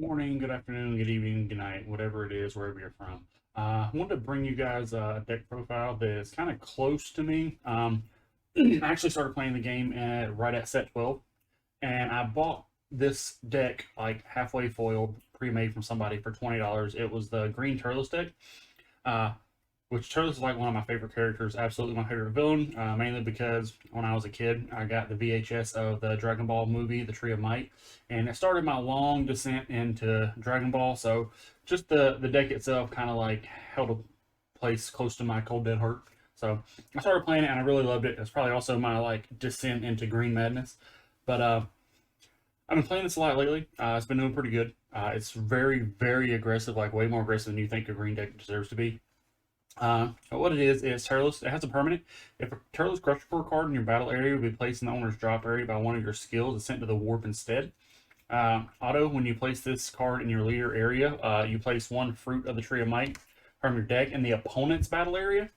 morning, good afternoon, good evening, good night, whatever it is, wherever you're from. I wanted to bring you guys a deck profile that is kind of close to me. I actually started playing the game right at set 12, and I bought this deck like halfway foiled, pre-made from somebody for $20. It was the green Turles deck. Uh, which Turles is like one of my favorite characters, absolutely my favorite villain, mainly because when I was a kid, I got the VHS of the Dragon Ball movie, The Tree of Might, and it started my long descent into Dragon Ball. So just the deck itself kind of like held a place close to my cold dead heart. So I started playing it and I really loved it. It's probably also my like descent into Green Madness. But I've been playing this a lot lately. It's been doing pretty good. It's very, very aggressive, like way more aggressive than you think a green deck deserves to be. What it is Turles. It has a permanent. If a Turles Crusher Core card in your battle area will be placed in the owner's drop area by one of your skills, it's sent to the warp instead. Auto, when you place this card in your leader area, you place one Fruit of the Tree of Might from your deck in the opponent's battle area.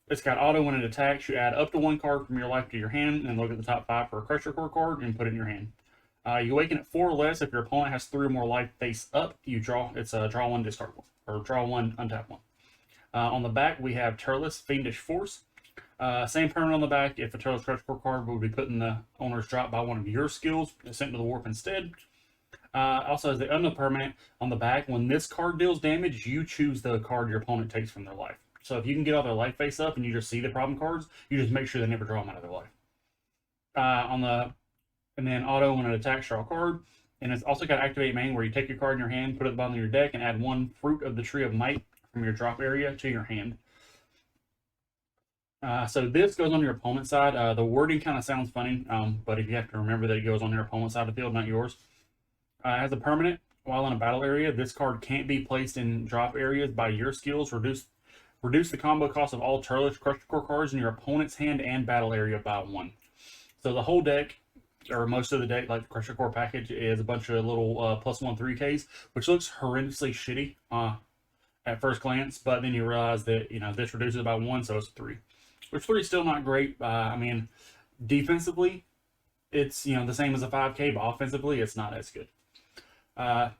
It's got auto when it attacks. You add up to one card from your life to your hand and look at the top 5 for a Crusher Core card and put it in your hand. You awaken at 4 or less. If your opponent has 3 or more life face up, you draw. It's a draw 1, discard 1, or draw 1, untap 1. On the back, we have Turles, Fiendish Force. Same permanent on the back. If a Turles Crusher Core card will be put in the owner's drop by one of your skills, it's sent to the warp instead. Also, as the unknown permanent on the back, when this card deals damage, you choose the card your opponent takes from their life. So if you can get all their life face up and you just see the problem cards, you just make sure they never draw them out of their life. And then auto when it attacks, draw a card. And it's also got Activate Main, where you take your card in your hand, put it at the bottom of your deck, and add one Fruit of the Tree of Might from your drop area to your hand. So this goes on your opponent's side. The wording kind of sounds funny, but if you have to remember that it goes on your opponent's side of the field, not yours. As a permanent, while in a battle area, this card can't be placed in drop areas by your skills. Reduce the combo cost of all Turles Crusher Core cards in your opponent's hand and battle area by 1. So the whole deck, or most of the deck, like the Crusher Core package, is a bunch of little +1 3Ks, which looks horrendously shitty at first glance, but then you realize that, this reduces it by 1, so it's 3. Which 3 is still not great. I mean, defensively, it's, the same as a 5K, but offensively, it's not as good. As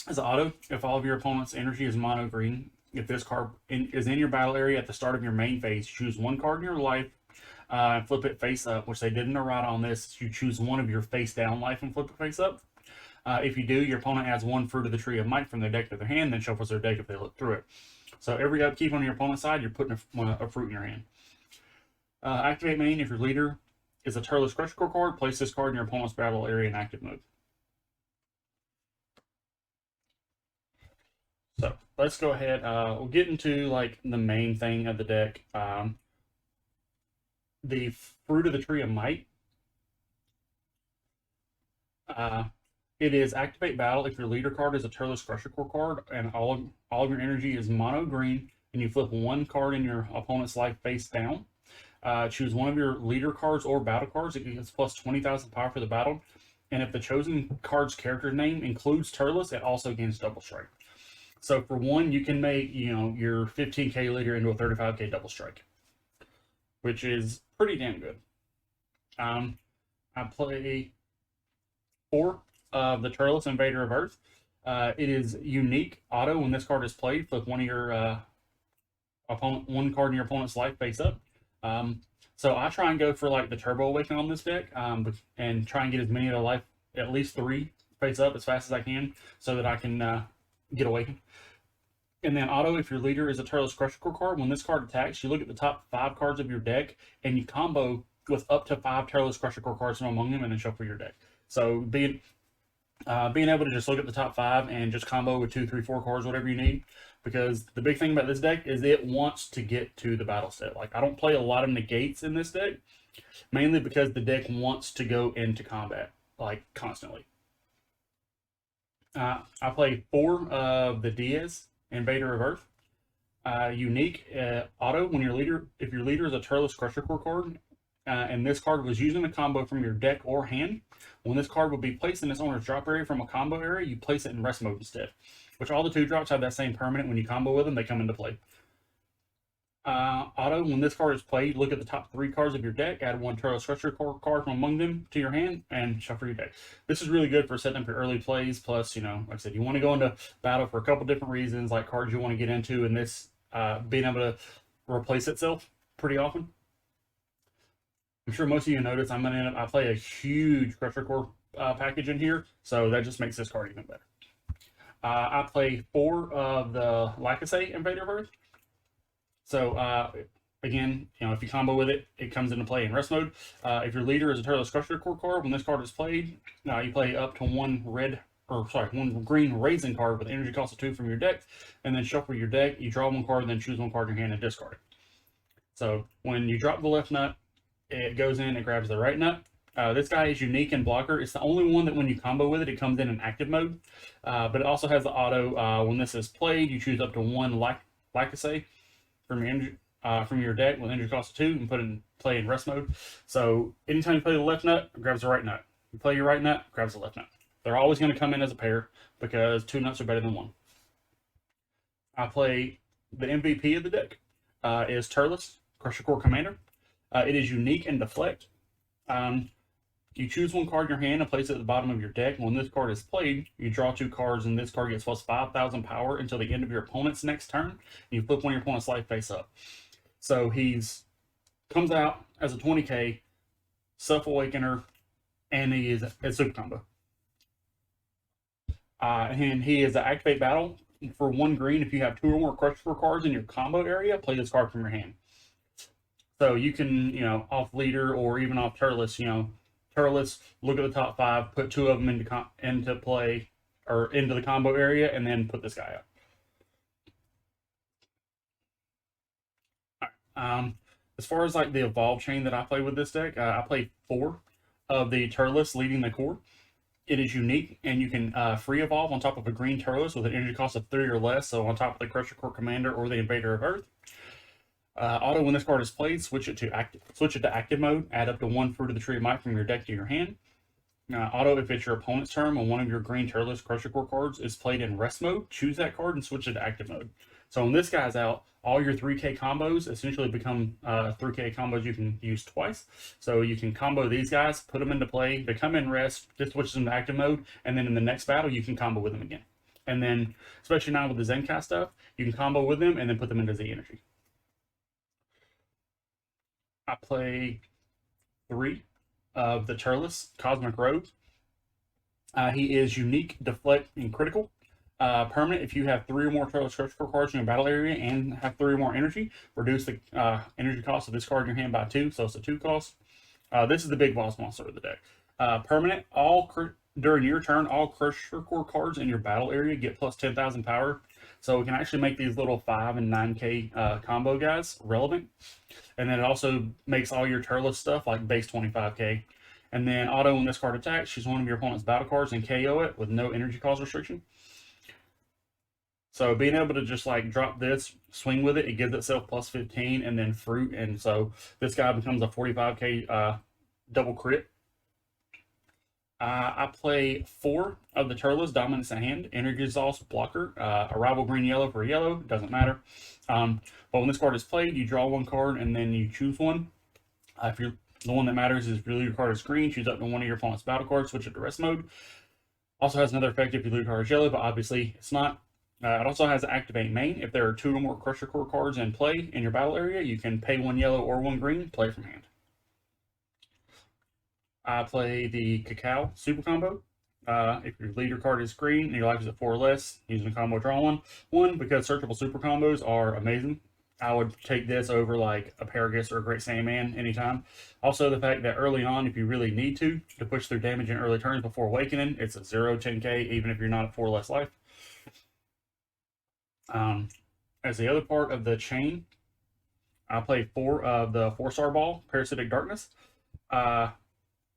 an auto, if all of your opponent's energy is mono green, if this card is in your battle area at the start of your main phase, choose one card in your life and flip it face up, which they did in errata on this. You choose one of your face down life and flip it face up. If you do, your opponent adds one Fruit of the Tree of Might from their deck to their hand, then shuffles their deck if they look through it. So every upkeep on your opponent's side, you're putting a fruit in your hand. Activate Main, if your leader is a Turles Crusher Core card, place this card in your opponent's battle area in active mode. So let's go ahead. We'll get into like the main thing of the deck. The Fruit of the Tree of Might. It is activate battle if your leader card is a Turles Crusher Core card and all of your energy is mono green, and you flip one card in your opponent's life face down. Choose one of your leader cards or battle cards. It gets plus 20,000 power for the battle. And if the chosen card's character name includes Turles, it also gains double strike. So for one, you can make, your 15K leader into a 35K double strike, which is pretty damn good. I play 4 of the Turles Invader of Earth. It is unique auto. When this card is played, flip one of your one card in your opponent's life face up. So I try and go for like the Turbo Awaken on this deck, and try and get as many of the life, at least 3 face up as fast as I can, so that I can get Awakened. And then auto, if your leader is a Turles Crusher Core card, when this card attacks, you look at the top 5 cards of your deck and you combo with up to 5 Turles Crusher Core cards from among them, and then shuffle your deck. So being able to just look at the top 5 and just combo with 2, 3, 4 cards, whatever you need. Because the big thing about this deck is it wants to get to the battle step. Like, I don't play a lot of negates in this deck, mainly because the deck wants to go into combat, like, constantly. I play 4 of the Diaz Invader of Earth. Unique auto, if your leader is a Turles Crusher Core card, and this card was using a combo from your deck or hand, when this card will be placed in its owner's drop area from a combo area, you place it in rest mode instead. Which all the 2 drops have that same permanent. When you combo with them, they come into play. Auto, when this card is played, look at the top 3 cards of your deck, add one Turles Structure card from among them to your hand, and shuffle your deck. This is really good for setting up your early plays. Plus, like I said, you want to go into battle for a couple different reasons, like cards you want to get into, and this being able to replace itself pretty often. I'm sure most of you notice I play a huge Crusher Core package in here, so that just makes this card even better. I play 4 of the Lacasse Invader of Earth. So again, if you combo with it, it comes into play in rest mode. If your leader is a Turles Crusher Core card, when this card is played, you play up to one green Raisin card with energy cost of 2 from your deck, and then shuffle your deck. You draw 1 card, and then choose 1 card in your hand and discard it. So when you drop the left nut, it goes in and grabs the right nut. This guy is unique in blocker. It's the only one that when you combo with it, it comes in active mode. But it also has the auto. When this is played, you choose up to 1 Lacasse from your deck with energy cost of 2 and put it in play in rest mode. So anytime you play the left nut, it grabs the right nut. You play your right nut, it grabs the left nut. They're always going to come in as a pair because 2 nuts are better than 1. I play the MVP of the deck is Turles, Crusher Core Commander. It is unique and deflect. You choose 1 card in your hand and place it at the bottom of your deck. When this card is played, you draw 2 cards, and this card gets plus 5,000 power until the end of your opponent's next turn. You flip one of your opponent's life face up. So comes out as a 20k Self Awakener, and he is a super combo. And he is an activate battle for 1 green. If you have 2 or more Crusher cards in your combo area, play this card from your hand. So you can, off leader or even off Turles, Turles, look at the top 5, put 2 of them into play or into the combo area, and then put this guy up. All right. As far as like the evolve chain that I play with this deck, I play 4 of the Turles leading the core. It is unique, and you can free evolve on top of a green Turles with an energy cost of 3 or less. So on top of the Crusher Core Commander or the Invader of Earth. Auto, when this card is played, switch it to active mode. Add up to 1 Fruit of the Tree of Might from your deck to your hand. Auto, if it's your opponent's turn and one of your green Turles Crusher Core cards is played in rest mode, choose that card and switch it to active mode. So when this guy's out, all your 3k combos essentially become 3k combos you can use twice. So you can combo these guys, put them into play, they come in rest, just switch them to active mode, and then in the next battle you can combo with them again. And then, especially now with the Zenkai stuff, you can combo with them and then put them into Z energy. I play 3 of the Turles Cosmic Rogue. He is unique, deflect, and critical. Permanent, if you have 3 or more Turles Crusher cards in your battle area and have 3 or more energy, reduce the energy cost of this card in your hand by 2, so it's a 2 cost. This is the big boss monster of the deck. Permanent, during your turn, all Crusher Core cards in your battle area get plus 10,000 power. So we can actually make these little 5 and 9k combo guys relevant. And then it also makes all your Turles stuff like base 25k. And then auto, when this card attacks, choose one of your opponent's battle cards and KO it with no energy cost restriction. So being able to just like drop this, swing with it, it gives itself plus 15 and then fruit. And so this guy becomes a 45k double crit. I play 4 of the Turles Dominance in Hand, Energy Exhaust Blocker, a rival green yellow for yellow, doesn't matter. But when this card is played, you draw 1 card and then you choose one. If the one that matters is your leader card is green, choose up to 1 of your opponent's battle cards, switch it to rest mode. Also has another effect if your leader card is yellow, but obviously it's not. It also has Activate Main. If there are 2 or more Crusher Core cards in play in your battle area, you can pay 1 yellow or 1 green, play from hand. I play the Cacao Super Combo. If your leader card is green and your life is at 4 or less, using a combo draw one because searchable super combos are amazing. I would take this over like a Paragus or a Great Sandman anytime. Also, the fact that early on, if you really need to push through damage in early turns before awakening, it's a 0-10k, even if you're not at 4 or less life. As the other part of the chain, I play 4 of the 4-star ball, Parasitic Darkness.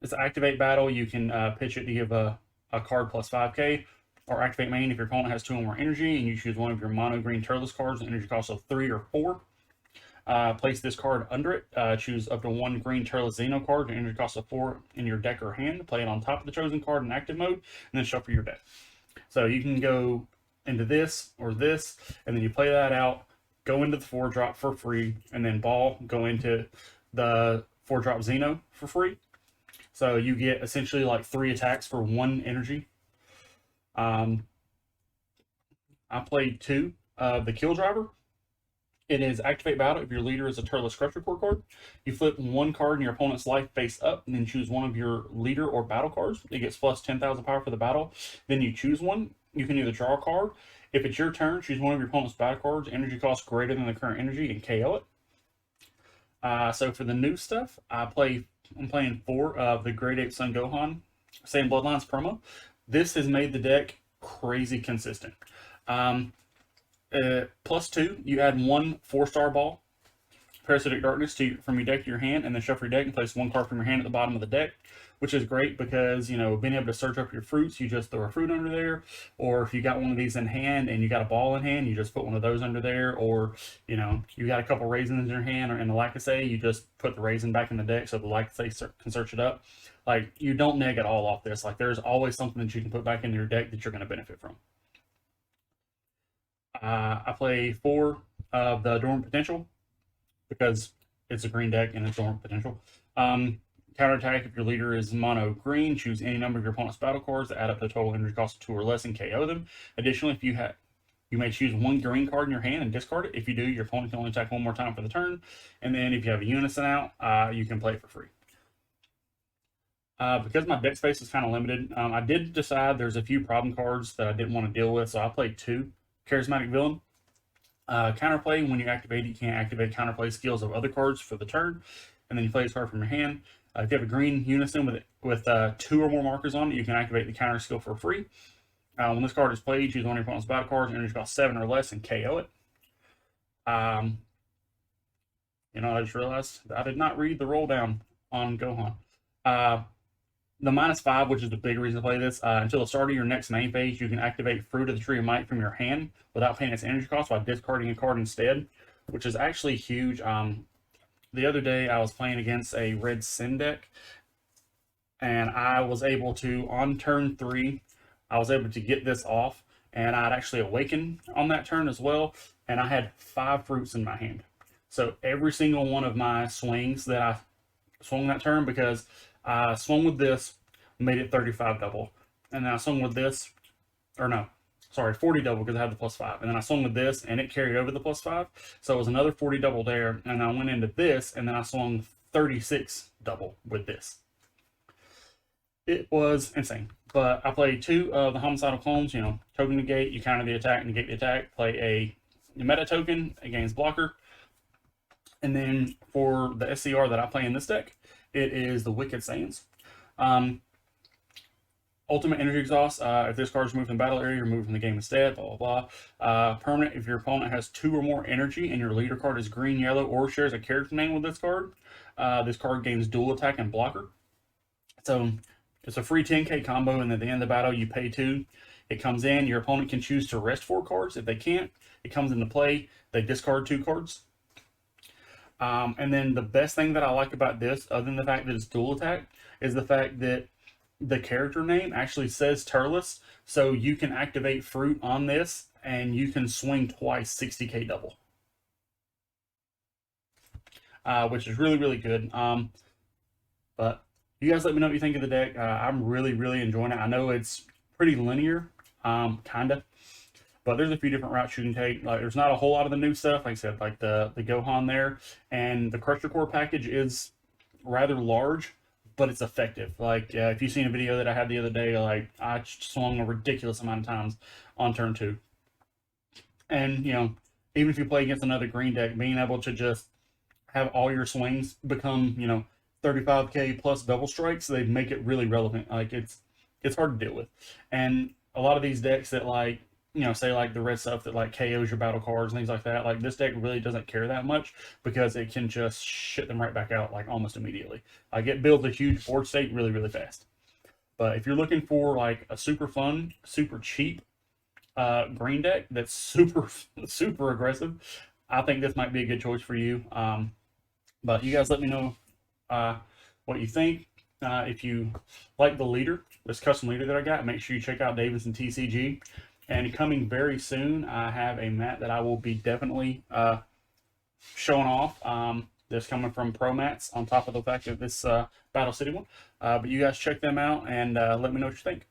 It's an activate battle. You can pitch it to give a card plus 5k, or activate main if your opponent has 2 or more energy, and you choose one of your mono green Turles cards with energy cost of 3 or 4. Place this card under it. Choose up to 1 green Turles Xeno card with energy cost of 4 in your deck or hand. Play it on top of the chosen card in active mode, and then shuffle your deck. So you can go into this or this, and then you play that out, go into the 4-drop for free, and then Ball, go into the 4-drop Xeno for free. So you get essentially like 3 attacks for 1 energy. I played 2 of the Kill Driver. It is activate battle if your leader is a Turles Crusher Core card. You flip 1 card in your opponent's life face up, and then choose one of your leader or battle cards. It gets plus 10,000 power for the battle. Then you choose one. You can either draw a card. If it's your turn, choose one of your opponent's battle cards, energy cost greater than the current energy, and KO it. So for the new stuff, I'm playing 4 of the Great Ape Son Gohan Saiyan Bloodlines promo. This has made the deck crazy consistent. +2, you add 1 4-star ball, Parasitic Darkness from your deck to your hand, and then shuffle your deck and place 1 card from your hand at the bottom of the deck, which is great because, being able to search up your fruits, you just throw a fruit under there, or if you got one of these in hand and you got a ball in hand, you just put one of those under there, or, you got a couple raisins in your hand or in the Lacazette, you just put the raisin back in the deck so the Lacazette can search it up. Like, you don't neg at all off this. Like, there's always something that you can put back into your deck that you're going to benefit from. I play 4 of the Dormant Potential because it's a green deck and it's Dormant Potential. Counterattack if your leader is mono green, choose any number of your opponent's battle cards that add up to the total energy cost of 2 or less and KO them. Additionally, if you may choose 1 green card in your hand and discard it. If you do, your opponent can only attack 1 more time for the turn. And then if you have a Unison out, you can play it for free. Because my deck space is kind of limited, I did decide there's a few problem cards that I didn't want to deal with, so I played 2. Charismatic Villain. Counterplay, when you activate it, you can't activate counterplay skills of other cards for the turn, and then you play this card from your hand. If you have a green Unison with 2 or more markers on it, you can activate the counter skill for free. When this card is played, choose one of your opponent's battle cards, energy cost 7 or less, and KO it. I just realized that I did not read the roll down on Gohan. The -5, which is the big reason to play this, until the start of your next main phase, you can activate Fruit of the Tree of Might from your hand without paying its energy cost by discarding a card instead, which is actually huge. The other day, I was playing against a Red Sin deck, and I was able to, on turn 3, I was able to get this off, and I'd actually awakened on that turn as well, and I had 5 fruits in my hand. So every single one of my swings that I swung that turn, because I swung with this, made it 35 double. And then I swung with this, 40 double because I had the +5. And then I swung with this, and it carried over the +5. So it was another 40 double there. And I went into this, and then I swung 36 double with this. It was insane. But I played 2 of the Homicidal Clones, token negate, you counter the attack, negate the attack, play a meta token against blocker. And then for the SCR that I play in this deck, it is the Wicked Saiyans. Ultimate Energy Exhaust. If this card is moved from the battle area, you're moved from the game instead. Blah, blah, blah. Permanent. If your opponent has 2 or more energy and your leader card is green, yellow, or shares a character name with this card gains dual attack and blocker. So it's a free 10k combo, and at the end of the battle, you pay 2. It comes in. Your opponent can choose to rest 4 cards. If they can't, it comes into play. They discard 2 cards. And then the best thing that I like about this, other than the fact that it's dual attack, is the fact that the character name actually says Turles, so you can activate Fruit on this, and you can swing twice 60k double. Which is really, really good. But you guys let me know what you think of the deck. I'm really, really enjoying it. I know it's pretty linear, kind of. But there's a few different routes you can take. Like, there's not a whole lot of the new stuff. Like I said, like the Gohan there. And the Crusher Core package is rather large, but it's effective. Like, if you've seen a video that I had the other day, like, I swung a ridiculous amount of times on turn 2. And, even if you play against another green deck, being able to just have all your swings become, 35k plus double strikes, they make it really relevant. Like, it's hard to deal with. And a lot of these decks that, like, say like the red stuff that like KOs your battle cards and things like that, like this deck really doesn't care that much because it can just shit them right back out like almost immediately. Like, it builds a huge board state really, really fast. But if you're looking for like a super fun, super cheap green deck that's super, super aggressive, I think this might be a good choice for you. But you guys let me know what you think. If you like the leader, this custom leader that I got, make sure you check out Davidson TCG. And coming very soon, I have a mat that I will be definitely showing off. That's coming from Pro Mats on top of the fact that this Battle City one. But you guys check them out and let me know what you think.